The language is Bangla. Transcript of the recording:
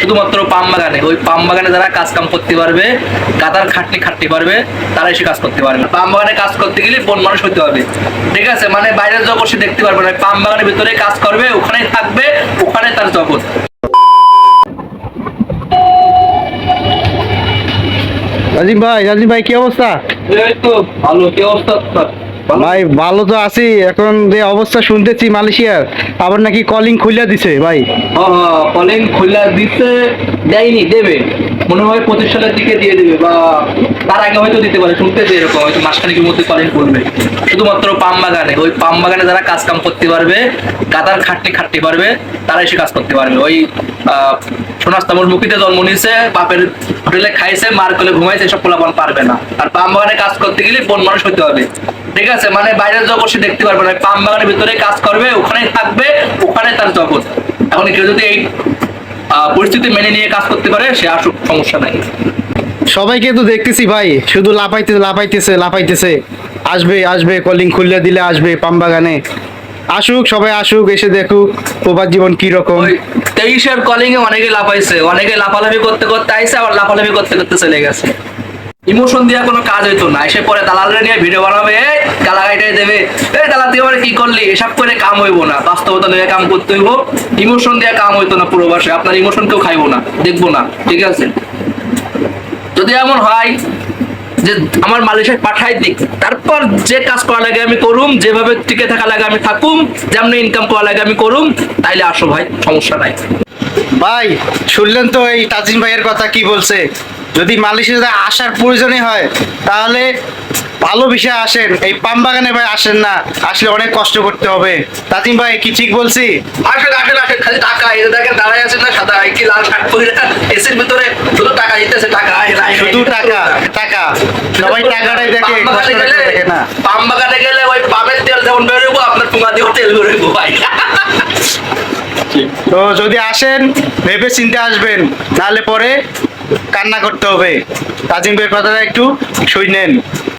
শুধুমাত্র পাম বাগানে, ওই পাম বাগানে যারা কাজ কাম করতে পারবে, কাদার খাটতে পারবে, তারা এসে কাজ করতে পারবে। পাম বাগানে কাজ করতে গেলে বন মানুষ হতে হবে, ঠিক আছে? মানে বাইরের জগৎ সে দেখতে পারবে না, পাম বাগানের ভিতরে কাজ করবে, ওখানেই থাকবে, ওখানে তার জগৎ। রাজিম ভাই কি অবস্থা? এই তো ভালো। কি অবস্থা আপনার? ভাই ভালো তো আছি। এখন যে অবস্থা শুনতেছি মালয়েশিয়ার, আবার নাকি কলিং খুলে দিছে ভাই। কলিং খোলা দিতে দেয়নি, দেবে মনে হয় 25 সালের দিকে দিয়ে দেবে, বা তার আগে হয়তো দিতে পারে, শুনতেছি এরকম, হয়তো মাসখানেকের মধ্যে কলিং করবে। শুধুমাত্র পাম বাগানে, ওই পাম বাগানে যারা কাজ কাম করতে পারবে, কাদার খাটতে পারবে, তারা এসে কাজ করতে পারবে। ওই সোনাস্তামুর মুখিতে জন্ম নিয়েছে, বাপের হোটেলে খাইছে, মার কোলে ঘুমাইছে, এসব পোলাপান পারবে না। আর পাম বাগানে কাজ করতে গেলে বন মানুষ হতে হবে, ঠিক আছে? মানে বাইরের জগৎ সে দেখতে পারবে না, পাম বাগানের ভিতরে কাজ করবে, ওখানেই থাকবে, ওখানে তার জগৎ। এখন কেউ যদি এই পরিস্থিতি মেনে নিয়ে কাজ করতে পারে, সে আসুক, সমস্যা নাই। সবাইকে তো দেখতেছি ভাই, শুধু লাফাইতেছে। আসবে কলিং খুলে দিলে আসবে পাম বাগানে। আসুক, সবাই আসুক, এসে দেখুক প্রবাস জীবন কি রকম। 23-এর কলিং এ অনেকে লাফাইছে, অনেকে লাফালাফি করতে করতে আইছে, আবার লাফালাফি করতে করতে চলে গেছে। ইমোশন দিয়া কোনো কাজ হইতো না, এসে পরে দালালরা নিয়ে ভিডিও বানাবে, এই গালাগাইটাই দেবে, এই দালাল তুই কি করলি, এসব করে কাম হইবো না। বাস্তবতা নিয়ে কাম করতে হইব, ইমোশন দিয়ে কাম হইতো না। প্রবাসে আপনার ইমোশন কেউ খাইবো না, দেখবো না, ঠিক আছে? যদি এমন হয় যে আমার মালয়েশিয়ায় পাঠাই দিক, তারপর যে কাজ করা লাগে আমি করুম, যেভাবে টিকে থাকা লাগে আমি থাকুম, যেমন ইনকাম করা লাগে আমি করুম, তাইলে আসো ভাই, সমস্যা নাই। ভাই শুনলেন তো এই তাজিম ভাইয়ের কথা কি বলছে? যদি মালয়েশিয়াতে আসার প্রয়োজনই হয় তাহলে ভালো বিষয় আসেন, এই পাম বাগানে ভাই আসেন না, আসলে অনেক কষ্ট করতে হবে। তাজিম ভাই কি ঠিক বলছি? আসেন, খালি টাকা, এই দেখেন দাঁড়ায় আছেন না, সাদা কি লাল শার্ট পরে এসির ভিতরে, শুধু টাকা দিতেছে, টাকা শুধু টাকা সবাই টাকাটাই দেখে, কষ্টটা কেউ দেখে না। পাম বাগানে গেলে ওই পামের তেল যেমন বেরোবো, আপনার পুঙ্গা দিয়েও তেল বেরোবো ভাই। তো যদি আসেন ভেবে চিন্তে আসবেন, নাহলে পরে কান্না করতে হবে। তাজিম ভাইয়ের কথাটা একটু শুনেন।